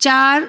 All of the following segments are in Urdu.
4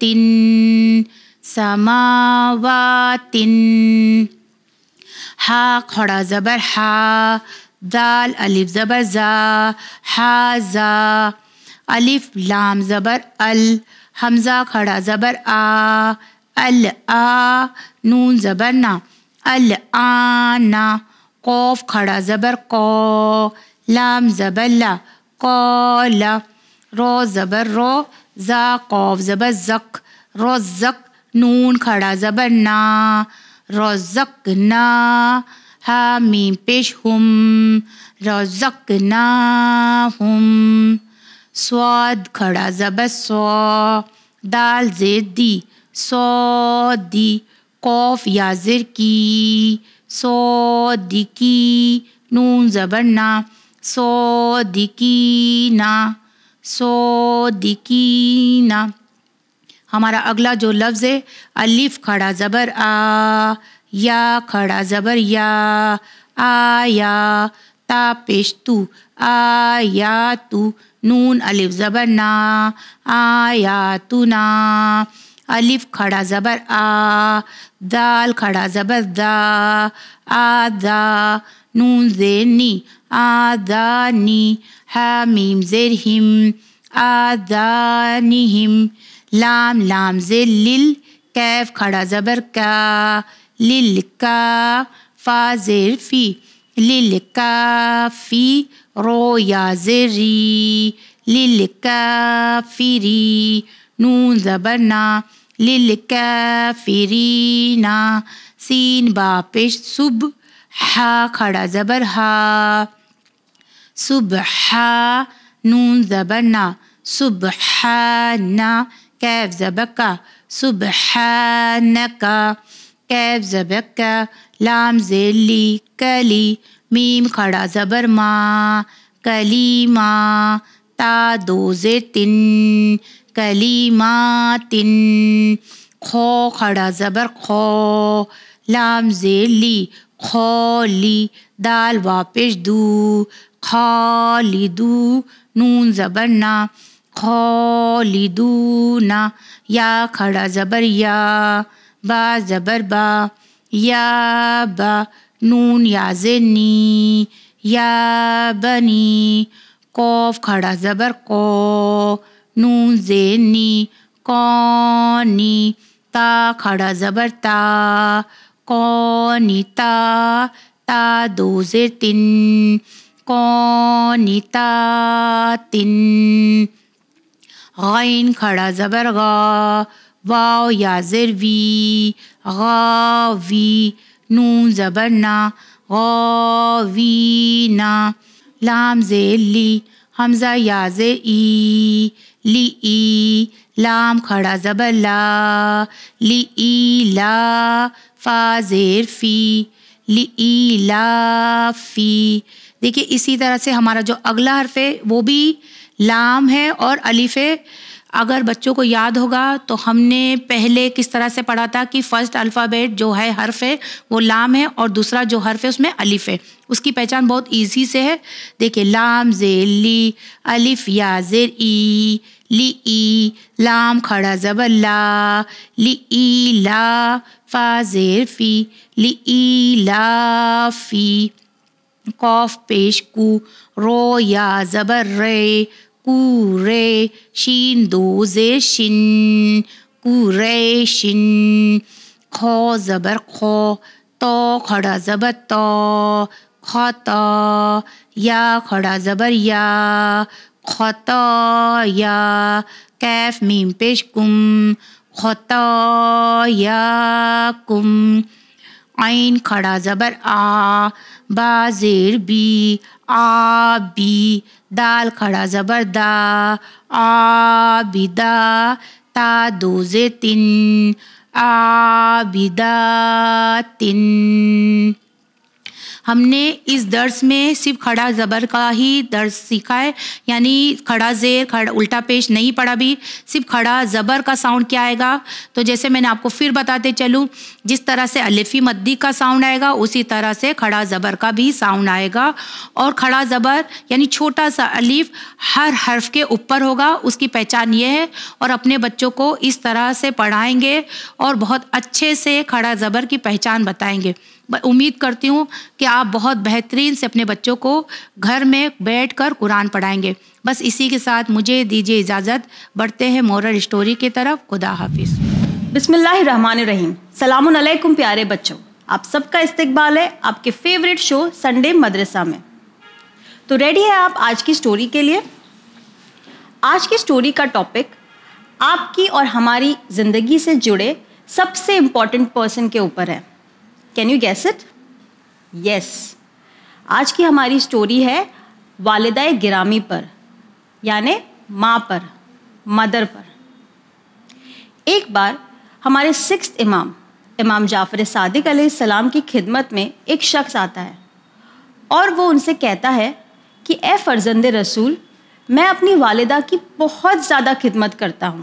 3, سماواتن. ہا کھڑا زبر ہا، دال الف زبر زا، حازا. الف لام زبر ال، حمزہ کھڑا زبر آ، الآ. نون زبر نا، الآنا. قوف کھڑا زبر کو، لام زبر لا، قولا. رو زبر رو، زا قوف زبر زک، رزق. نون کھڑا زبر نا، رزقنا. ہا میم پیش ہم، رزقناہم. صاد کھڑا زبر سو، دال زیر دی، صودی. قوف یا زر کی، صودکی. نون زبر نا، صودکینا، صودکینا. ہمارا اگلا جو لفظ ہے الف کھڑا زبر آ، یا کھڑا زبر یا، آیا. تا پیش تو، آیاتو. نون الف زبر نا، آیاتنا. الف کھڑا زبر آ، دال کھڑا زبر دا، آدا. نون زیر نی، آدانی. ہا میم زیر ہم، آدانہم. لام لام زیر لل، کیف کھڑا زبر کا، لل کا. فا زیر فی، لل کا فی. رو یا زیر ری، لل کا فری. نون زبر نا، لل کا فرینا. سین با پیش صب، ہا کھڑا زبر ہا، صبحا. نون زبر نا، صبحانا. کیف زبر کا، سبحانکا. کیف زبر کا. لام زیر لی، کلی. میم کھڑا زبر ما، کلیما. تا دو زیر تن، کلیماتن. خو کھڑا زبر خو، لام زیر لی، خولی. دال واپش دو، خالدو. نون زبر نا، خالدونا. یا کھڑا زبر یا، با زبر با، یا با. نون یا زیر نی، یا بنی. قوف کھڑا زبر کو، نون زیر نی، کونی. تا کھڑا زبر تا، کونتا. تا دو زیر تن، کونتاتن. غین کھڑا زبر غا، واو یا زیر وی، غاوی. نون زبر نا، غاوینا. لام زیر لی، حمزہ یا زیر ای، لی ای. لام کھڑا زبر لا، لی ای لا. فا زیر فی، لی ای لا فی. دیکھیے اسی طرح سے ہمارا جو اگلا حرف ہے وہ بھی لام ہے اور الف ہے. اگر بچوں کو یاد ہوگا تو ہم نے پہلے کس طرح سے پڑھا تھا کہ فرسٹ الفابیٹ جو ہے حرف ہے وہ لام ہے اور دوسرا جو حرف ہے اس میں الف ہے. اس کی پہچان بہت ایزی سے ہے. دیکھیں لام زیر لی، الف یا زیر ای، لی ای. لام کھڑا زبر لا، لی ای لا. فا زیر فی، لی ای لا فی. قوف پیش کو، رو یا زبر رے، کو رے. شین دو زیر شن، کو رے شن. خو زبر خو، تو کھڑا زبر تو، خطا. یا کھڑا زبر یا، خطا یا. کیف میم پیش کم، خطا یا کم. عین کھڑا زبر آ، با زیر بی، آبی. دال کھڑا زبر دا، عابدہ. تا دو زیر تن، عابداتن. ہم نے اس درس میں صرف کھڑا زبر کا ہی درس سیکھا ہے، یعنی کھڑا زیر کھڑا الٹا پیش نہیں پڑھا بھی. صرف کھڑا زبر کا ساؤنڈ کیا آئے گا. تو جیسے میں نے آپ کو پھر بتاتے چلوں جس طرح سے الفی مدی کا ساؤنڈ آئے گا اسی طرح سے کھڑا زبر کا بھی ساؤنڈ آئے گا. اور کھڑا زبر یعنی چھوٹا سا الف ہر حرف کے اوپر ہوگا. اس کی پہچان یہ ہے. اور اپنے بچوں کو اس طرح سے پڑھائیں گے اور بہت اچھے سے کھڑا زبر کی پہچان بتائیں گے. امید کرتی ہوں کہ آپ بہت بہترین سے اپنے بچوں کو گھر میں بیٹھ کر قرآن پڑھائیں گے. بس اسی کے ساتھ مجھے دیجیے اجازت. بڑھتے ہیں مورل اسٹوری کی طرف. خدا حافظ. بسم اللہ الرحمن الرحیم. السلام علیکم پیارے بچوں. آپ سب کا استقبال ہے آپ کے فیوریٹ شو سنڈے مدرسہ میں. تو ریڈی ہے آپ آج کی اسٹوری کے لیے؟ آج کی اسٹوری کا ٹاپک آپ کی اور ہماری زندگی سے جڑے سب سے امپورٹنٹ پرسن کے اوپر ہے. Can you guess it? Yes. آج کی ہماری اسٹوری ہے والدہ گرامی پر، یعنی ماں پر، مدر پر. ایک بار ہمارے 6th امام جعفر صادق علیہ السلام کی خدمت میں ایک شخص آتا ہے اور وہ ان سے کہتا ہے کہ اے فرزند رسول، میں اپنی والدہ کی بہت زیادہ خدمت کرتا ہوں،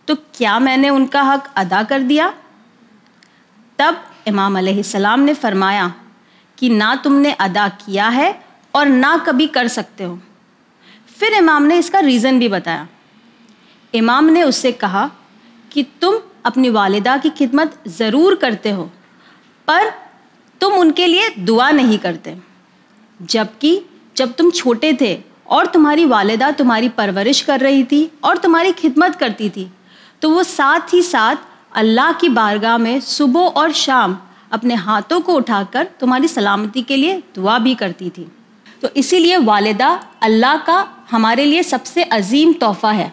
تو کیا میں نے ان کا حق ادا کر دیا؟ تب امام علیہ السلام نے فرمایا کہ نہ تم نے ادا کیا ہے اور نہ کبھی کر سکتے ہو. پھر امام نے اس کا ریزن بھی بتایا. امام نے اس سے کہا کہ تم اپنی والدہ کی خدمت ضرور کرتے ہو پر تم ان کے لیے دعا نہیں کرتے. جبکہ جب تم چھوٹے تھے اور تمہاری والدہ تمہاری پرورش کر رہی تھی اور تمہاری خدمت کرتی تھی تو وہ ساتھ ہی ساتھ اللہ کی بارگاہ میں صبح اور شام اپنے ہاتھوں کو اٹھا کر تمہاری سلامتی کے لیے دعا بھی کرتی تھی. تو اسی لیے والدہ اللہ کا ہمارے لیے سب سے عظیم تحفہ ہے.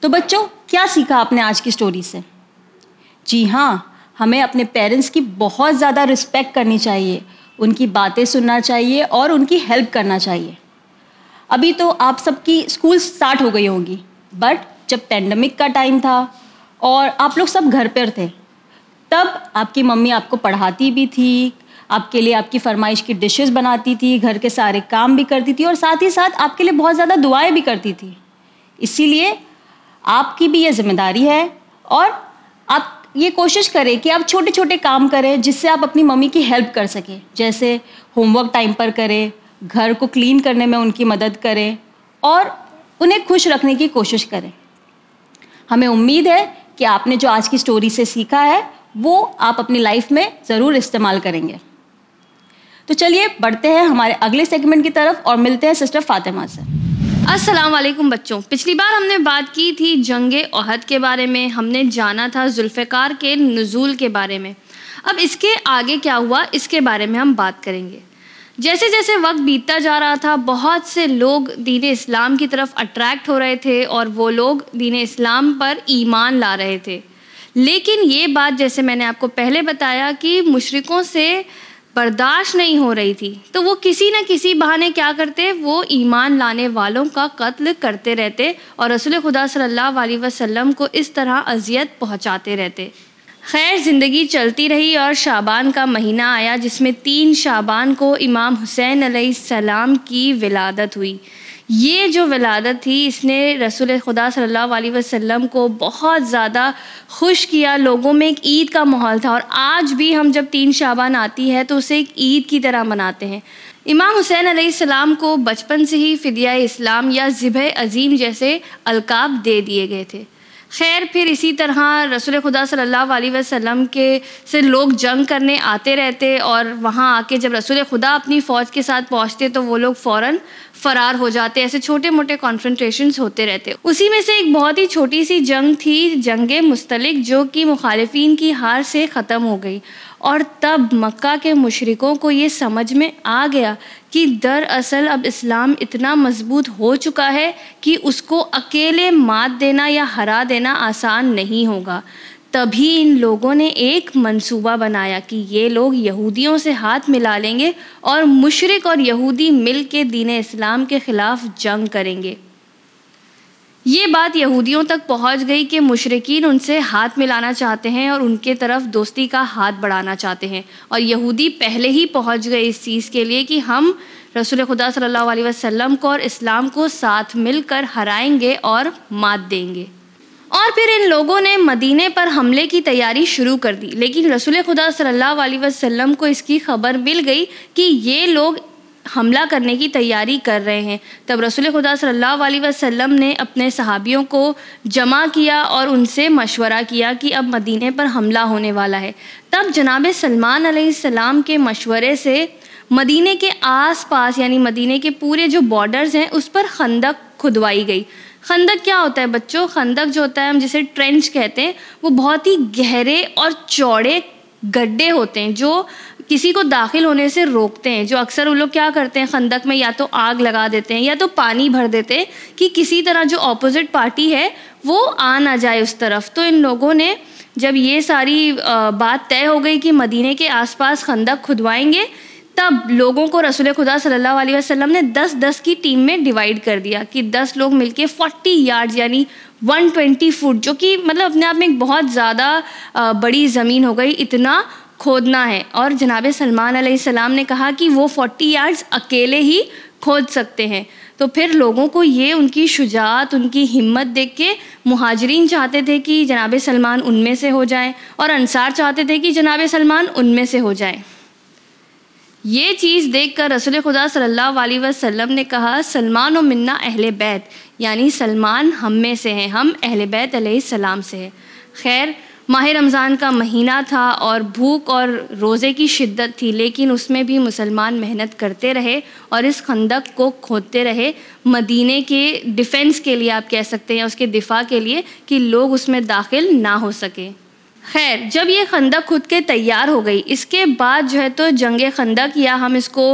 تو بچوں کیا سیکھا آپ نے آج کی اسٹوری سے؟ جی ہاں، ہمیں اپنے پیرنٹس کی بہت زیادہ رسپیکٹ کرنی چاہیے، ان کی باتیں سننا چاہیے اور ان کی ہیلپ کرنا چاہیے. ابھی تو آپ سب کی اسکول سٹارٹ ہو گئی ہوں گی، بٹ جب پینڈیمک کا ٹائم تھا اور آپ لوگ سب گھر پر تھے تب آپ کی ممی آپ کو پڑھاتی بھی تھی، آپ کے لیے آپ کی فرمائش کی ڈشز بناتی تھی، گھر کے سارے کام بھی کرتی تھی اور ساتھ ہی ساتھ آپ کے لیے بہت زیادہ دعائیں بھی کرتی تھی. اسی لیے آپ کی بھی یہ ذمہ داری ہے اور آپ یہ کوشش کریں کہ آپ چھوٹے چھوٹے کام کریں جس سے آپ اپنی ممی کی ہیلپ کر سکیں. جیسے ہوم ورک ٹائم پر کریں، گھر کو کلین کرنے میں ان کی مدد کریں اور انہیں خوش رکھنے کی کوشش کریں. ہمیں امید ہے کہ آپ نے جو آج کی اسٹوری سے سیکھا ہے وہ آپ اپنی لائف میں ضرور استعمال کریں گے. تو چلیے بڑھتے ہیں ہمارے اگلے سیگمنٹ کی طرف اور ملتے ہیں سسٹر فاطمہ سے. السلام علیکم بچوں. پچھلی بار ہم نے بات کی تھی جنگ احد کے بارے میں، ہم نے جانا تھا ذوالفقار کے نزول کے بارے میں. اب اس کے آگے کیا ہوا اس کے بارے میں ہم بات کریں گے. جیسے جیسے وقت بیتتا جا رہا تھا بہت سے لوگ دین اسلام کی طرف اٹریکٹ ہو رہے تھے اور وہ لوگ دین اسلام پر ایمان لا رہے تھے. لیکن یہ بات جیسے میں نے آپ کو پہلے بتایا کہ مشرکوں سے برداشت نہیں ہو رہی تھی، تو وہ کسی نہ کسی بہانے کیا کرتے، وہ ایمان لانے والوں کا قتل کرتے رہتے اور رسول خدا صلی اللہ علیہ وسلم کو اس طرح اذیت پہنچاتے رہتے. خیر زندگی چلتی رہی اور شعبان کا مہینہ آیا جس میں 3 شعبان کو امام حسین علیہ السلام کی ولادت ہوئی. یہ جو ولادت تھی اس نے رسول خدا صلی اللہ علیہ وسلم کو بہت زیادہ خوش کیا. لوگوں میں ایک عید کا ماحول تھا اور آج بھی ہم جب 3 شعبان آتی ہے تو اسے ایک عید کی طرح مناتے ہیں. امام حسین علیہ السلام کو بچپن سے ہی فدیہ اسلام یا ذبح عظیم جیسے القاب دے دیے گئے تھے. خیر پھر اسی طرح رسول خدا صلی اللہ علیہ وسلم کے سے لوگ جنگ کرنے آتے رہتے اور وہاں آ کے جب رسول خدا اپنی فوج کے ساتھ پہنچتے تو وہ لوگ فوراً فرار ہو جاتے. ایسے چھوٹے موٹے کانفرنٹریشنز ہوتے رہتے. اسی میں سے ایک بہت ہی چھوٹی سی جنگ تھی جنگ مستلق جو کہ مخالفین کی ہار سے ختم ہو گئی. اور تب مکہ کے مشرکوں کو یہ سمجھ میں آ گیا کہ دراصل اب اسلام اتنا مضبوط ہو چکا ہے کہ اس کو اکیلے مات دینا یا ہرا دینا آسان نہیں ہوگا. تبھی ان لوگوں نے ایک منصوبہ بنایا کہ یہ لوگ یہودیوں سے ہاتھ ملا لیں گے اور مشرک اور یہودی مل کے دین اسلام کے خلاف جنگ کریں گے. یہ بات یہودیوں تک پہنچ گئی کہ مشرکین ان سے ہاتھ ملانا چاہتے ہیں اور ان کے طرف دوستی کا ہاتھ بڑھانا چاہتے ہیں. اور یہودی پہلے ہی پہنچ گئے اس چیز کے لیے کہ ہم رسول خدا صلی اللہ علیہ وسلم کو اور اسلام کو ساتھ مل کر ہرائیں گے اور مات دیں گے. اور پھر ان لوگوں نے مدینے پر حملے کی تیاری شروع کر دی، لیکن رسول خدا صلی اللہ علیہ وسلم کو اس کی خبر مل گئی کہ یہ لوگ حملہ کرنے کی تیاری کر رہے ہیں۔ تب رسول خدا صلی اللہ علیہ وسلم نے اپنے صحابیوں کو جمع کیا اور ان سے مشورہ کیا کہ اب مدینے پر حملہ ہونے والا ہے۔ تب جناب سلمان علیہ السلام کے مشورے سے مدینے کے آس پاس یعنی مدینے کے پورے جو بارڈرز ہیں اس پر خندق کھدوائی گئی۔ خندق کیا ہوتا ہے بچوں؟ خندق جو ہوتا ہے ہم جسے ٹرینچ کہتے ہیں، وہ بہت ہی گہرے اور چوڑے گڈھے ہوتے ہیں جو کسی کو داخل ہونے سے روکتے ہیں۔ جو اکثر وہ لوگ کیا کرتے ہیں خندق میں، یا تو آگ لگا دیتے ہیں یا تو پانی بھر دیتے ہیں کہ کسی طرح جو اپوزٹ پارٹی ہے وہ آ نہ جائے اس طرف۔ تو ان لوگوں نے جب یہ ساری بات طے ہو گئی کہ مدینے کے آس پاس خندق کھدوائیں گے، تب لوگوں کو رسول خدا صلی اللہ علیہ وسلم نے 10-10 کی ٹیم میں ڈیوائیڈ کر دیا کہ 10 لوگ مل کے 40 یارڈز یعنی 120 فٹ، جو کہ مطلب اپنے آپ میں ایک بہت زیادہ بڑی زمین ہو گئی، اتنا کھودنا ہے۔ اور جناب سلمان علیہ السلام نے کہا کہ وہ 40 یارڈز اکیلے ہی کھود سکتے ہیں۔ تو پھر لوگوں کو یہ ان کی شجاعت، ان کی ہمت دیکھ کے مہاجرین چاہتے تھے کہ جناب سلمان ان میں سے ہو جائیں، اور انصار چاہتے تھے کہ جناب سلمان ان میں سے ہو جائیں۔ یہ چیز دیکھ کر رسول خدا صلی اللہ علیہ وسلم نے کہا سلمان و منا اہل بیت، یعنی سلمان ہم میں سے ہیں، ہم اہل بیت علیہ السلام سے ہیں۔ خیر ماہ رمضان کا مہینہ تھا اور بھوک اور روزے کی شدت تھی، لیکن اس میں بھی مسلمان محنت کرتے رہے اور اس خندق کو کھودتے رہے مدینے کے ڈیفنس کے لیے، آپ کہہ سکتے ہیں اس کے دفاع کے لیے، کہ لوگ اس میں داخل نہ ہو سکے۔ خیر جب یہ خندق خود کے تیار ہو گئی، اس کے بعد جو ہے تو جنگ خندق، یا ہم اس کو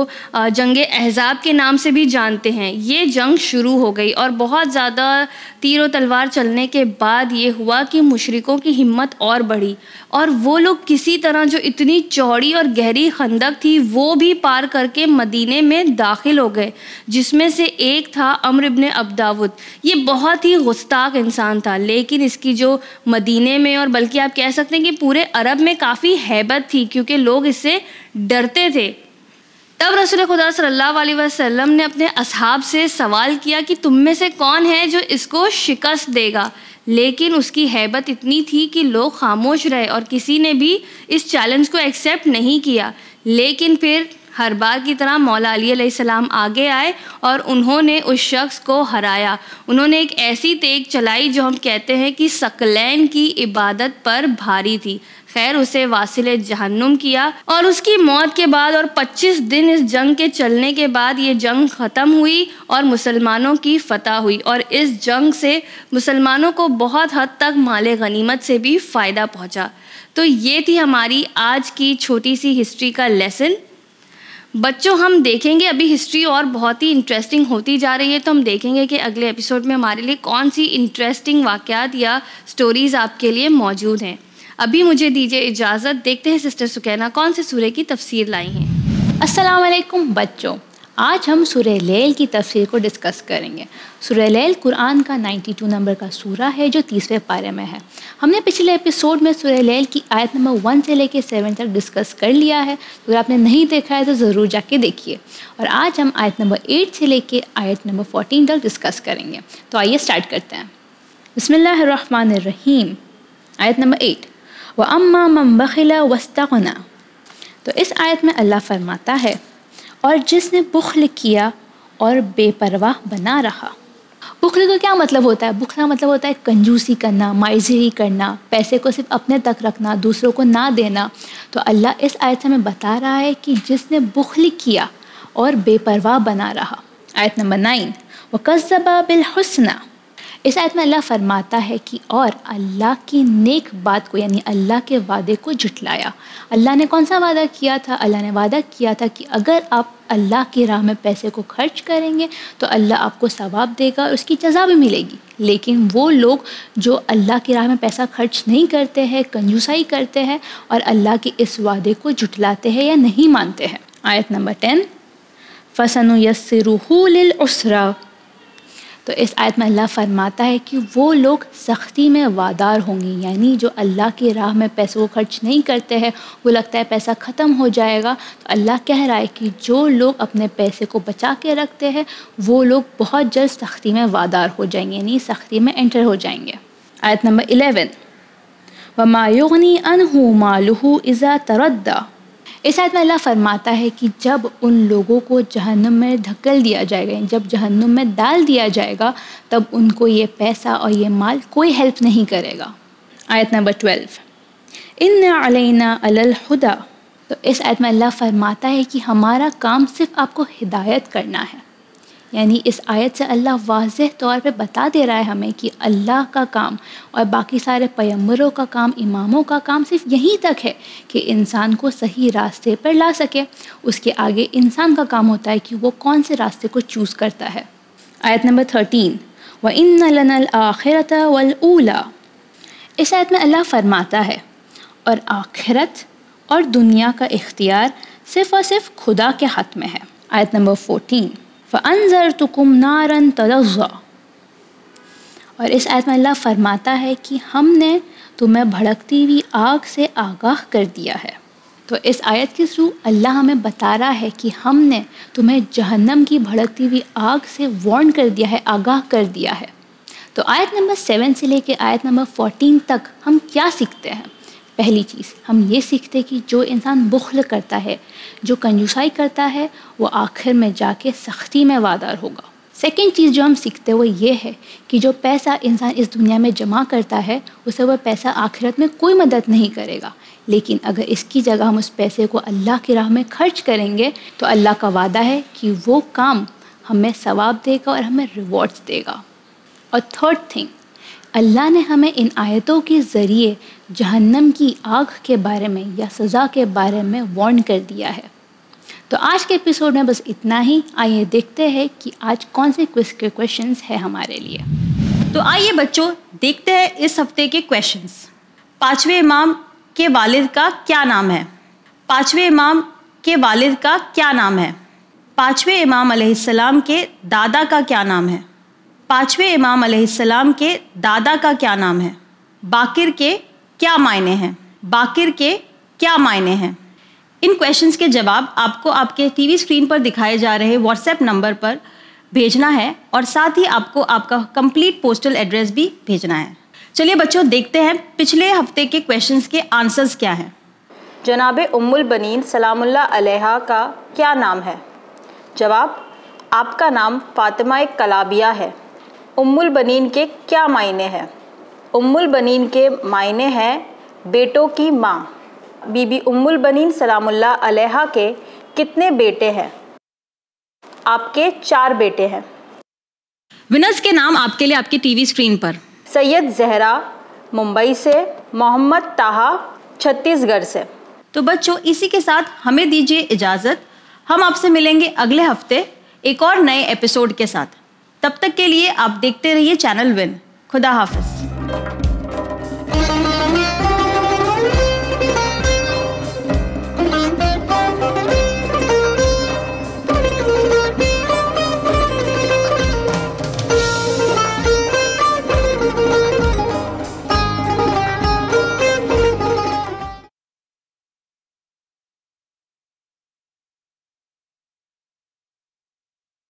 جنگ احزاب کے نام سے بھی جانتے ہیں، یہ جنگ شروع ہو گئی۔ اور بہت زیادہ تیر و تلوار چلنے کے بعد یہ ہوا کہ مشرکوں کی ہمت اور بڑھی، اور وہ لوگ کسی طرح جو اتنی چوڑی اور گہری خندق تھی وہ بھی پار کر کے مدینے میں داخل ہو گئے، جس میں سے ایک تھا عمرو ابن عبداود۔ یہ بہت ہی گستاخ انسان تھا، لیکن اس کی جو مدینے میں اور بلکہ آپ کہہ سکتے ہیں کہ پورے عرب میں کافی ہیبت تھی، کیونکہ لوگ اس سے ڈرتے تھے۔ تب رسول خدا صلی اللہ علیہ وسلم نے اپنے اصحاب سے سوال کیا کہ تم میں سے کون ہے جو اس کو شکست دے گا، لیکن اس کی ہیبت اتنی تھی کہ لوگ خاموش رہے اور کسی نے بھی اس چیلنج کو ایکسیپٹ نہیں کیا۔ لیکن پھر ہر بار کی طرح مولا علی علیہ السلام آگے آئے اور انہوں نے اس شخص کو ہرایا۔ انہوں نے ایک ایسی تیگ چلائی جو ہم کہتے ہیں کہ ثقلین کی عبادت پر بھاری تھی۔ خیر اسے واصل جہنم کیا، اور اس کی موت کے بعد اور 25 دن اس جنگ کے چلنے کے بعد یہ جنگ ختم ہوئی اور مسلمانوں کی فتح ہوئی، اور اس جنگ سے مسلمانوں کو بہت حد تک مال غنیمت سے بھی فائدہ پہنچا۔ تو یہ تھی ہماری آج کی چھوٹی سی ہسٹری کا لیسن۔ بچوں ہم دیکھیں گے ابھی ہسٹری اور بہت ہی انٹرسٹنگ ہوتی جا رہی ہے، تو ہم دیکھیں گے کہ اگلے ایپیسوڈ میں ہمارے لیے کون سی انٹرسٹنگ واقعات یا سٹوریز آپ کے لیے موجود ہیں۔ ابھی مجھے دیجیے اجازت، دیکھتے ہیں سسٹر سکینہ کون سے سورہ کی تفسیر لائی ہیں۔ السلام علیکم بچوں، آج ہم سورہ لیل کی تفسیر کو ڈسکس کریں گے۔ سورہ لیل قرآن کا 92 نمبر کا سورہ ہے جو 30ویں پارے میں ہے۔ ہم نے پچھلے ایپیسوڈ میں سورہ لیل کی آیت نمبر 1 سے لے کے 7 تک ڈسکس کر لیا ہے، اگر آپ نے نہیں دیکھا ہے تو ضرور جا کے دیکھیے۔ اور آج ہم آیت نمبر 8 سے لے کے آیت نمبر 14 تک ڈسکس کریں گے۔ تو آئیے سٹارٹ کرتے ہیں۔ بسم اللہ الرحمن الرحیم۔ آیت نمبر 8، وَأَمَّا مَنْ بَخِلَ وَاسْتَغْنَى۔ تو اس آیت میں اللہ فرماتا ہے اور جس نے بخل کیا اور بے پرواہ بنا رہا۔ بخل کا کیا مطلب ہوتا ہے؟ بخل کا مطلب ہوتا ہے کنجوسی کرنا، مائزری کرنا، پیسے کو صرف اپنے تک رکھنا، دوسروں کو نہ دینا۔ تو اللہ اس آیت سے ہمیں بتا رہا ہے کہ جس نے بخل کیا اور بے پرواہ بنا رہا۔ آیت نمبر 9، وَكَذَّبَ بِالْحُسْنَى۔ اس آیت میں اللہ فرماتا ہے کہ اور اللہ کی نیک بات کو یعنی اللہ کے وعدے کو جھٹلایا۔ اللہ نے کون سا وعدہ کیا تھا؟ اللہ نے وعدہ کیا تھا کہ اگر آپ اللہ کی راہ میں پیسے کو خرچ کریں گے تو اللہ آپ کو ثواب دے گا اور اس کی جزا بھی ملے گی۔ لیکن وہ لوگ جو اللہ کی راہ میں پیسہ خرچ نہیں کرتے ہیں، کنجوسائی کرتے ہیں اور اللہ کے اس وعدے کو جھٹلاتے ہیں یا نہیں مانتے ہیں۔ آیت نمبر 10، فَسَنُيَسِّرُهُ لِلْعُسْرَى۔ تو اس آیت میں اللہ فرماتا ہے کہ وہ لوگ سختی میں وادار ہوں گے، یعنی جو اللہ کی راہ میں پیسوں کو خرچ نہیں کرتے ہیں، وہ لگتا ہے پیسہ ختم ہو جائے گا، تو اللہ کہہ رہا ہے کہ جو لوگ اپنے پیسے کو بچا کے رکھتے ہیں وہ لوگ بہت جلد سختی میں وادار ہو جائیں گے، یعنی سختی میں انٹر ہو جائیں گے۔ آیت نمبر 11 وما یغنی عنہ مالہ اذا تردی. اس آیت میں اللہ فرماتا ہے کہ جب ان لوگوں کو جہنم میں دھکیل دیا جائے گا، جب جہنم میں ڈال دیا جائے گا، تب ان کو یہ پیسہ اور یہ مال کوئی ہیلپ نہیں کرے گا. آیت نمبر 12 ان علینا علی الہدی. تو اس آیت میں اللہ فرماتا ہے کہ ہمارا کام صرف آپ کو ہدایت کرنا ہے. یعنی اس آیت سے اللہ واضح طور پہ بتا دے رہا ہے ہمیں کہ اللہ کا کام اور باقی سارے پیغمبروں کا کام، اماموں کا کام صرف یہیں تک ہے کہ انسان کو صحیح راستے پر لا سکے. اس کے آگے انسان کا کام ہوتا ہے کہ وہ کون سے راستے کو چوز کرتا ہے. آیت نمبر 13 وَإِنَّ لَنَا الْآخِرَةَ وَالْأُولَى. اس آیت میں اللہ فرماتا ہے اور آخرت اور دنیا کا اختیار صرف اور صرف خدا کے ہاتھ میں ہے. آیت نمبر 14 فَأَنذَرْتُكُمْ نَارًا تَلَظَّىٰ. اور اس آیت میں اللہ فرماتا ہے کہ ہم نے تمہیں بھڑکتی ہوئی آگ سے آگاہ کر دیا ہے. تو اس آیت کے تھرو اللہ ہمیں بتا رہا ہے کہ ہم نے تمہیں جہنم کی بھڑکتی ہوئی آگ سے وارن کر دیا ہے، آگاہ کر دیا ہے. تو آیت نمبر 7 سے لے کے آیت نمبر 14 تک ہم کیا سیکھتے ہیں؟ پہلی چیز ہم یہ سیکھتے کہ جو انسان بخل کرتا ہے، جو کنجوسائی کرتا ہے، وہ آخر میں جا کے سختی میں وادار ہوگا. سیکنڈ چیز جو ہم سیکھتے وہ یہ ہے کہ جو پیسہ انسان اس دنیا میں جمع کرتا ہے اسے وہ پیسہ آخرت میں کوئی مدد نہیں کرے گا. لیکن اگر اس کی جگہ ہم اس پیسے کو اللہ کی راہ میں خرچ کریں گے تو اللہ کا وعدہ ہے کہ وہ کام ہمیں ثواب دے گا اور ہمیں ریوارڈز دے گا. اور تھرڈ تھنگ، اللہ نے ہمیں ان آیتوں کے ذریعے جہنم کی آگ کے بارے میں یا سزا کے بارے میں وارن کر دیا ہے. تو آج کے ایپیسوڈ میں بس اتنا ہی. آئیے دیکھتے ہیں کہ آج کون سے کوئز کے کویشچنز ہیں ہمارے لیے. تو آئیے بچوں دیکھتے ہیں اس ہفتے کے کویشچنز. پانچویں امام کے والد کا کیا نام ہے؟ پانچویں امام کے والد کا کیا نام ہے؟ پانچویں امام علیہ السلام کے دادا کا کیا نام ہے؟ پانچویں امام علیہ السلام کے دادا کا کیا نام ہے؟ باقر کے کیا معنی ہیں؟ باقر کے کیا معنی ہیں؟ ان کویشچنز کے جواب آپ کو آپ کے ٹی وی اسکرین پر دکھائے جا رہے واٹس ایپ نمبر پر بھیجنا ہے اور ساتھ ہی آپ کو آپ کا کمپلیٹ پوسٹل ایڈریس بھی بھیجنا ہے. چلیے بچوں دیکھتے ہیں پچھلے ہفتے کے کویشچنز کے آنسرز کیا ہیں. جناب ام البنین سلام اللہ علیہا کا کیا نام ہے؟ جواب آپ کا نام فاطمہ کلابیہ ہے. ام البنین کے کیا معنی ہے؟ ام البنین کے معنی ہیں بیٹوں کی ماں. بی بی ام البنین سلام اللہ علیہا کے کتنے بیٹے ہیں؟ آپ کے 4 بیٹے ہیں. ونرز کے نام آپ کے لیے آپ کی ٹی وی اسکرین پر. سید زہرا ممبئی سے، محمد طاہا چھتیس گڑھ سے. تو بچوں اسی کے ساتھ ہمیں دیجیے اجازت. ہم آپ سے ملیں گے اگلے ہفتے ایک اور نئے ایپیسوڈ کے ساتھ. تب تک کے لیے آپ دیکھتے رہیے چینل ون. خدا حافظ.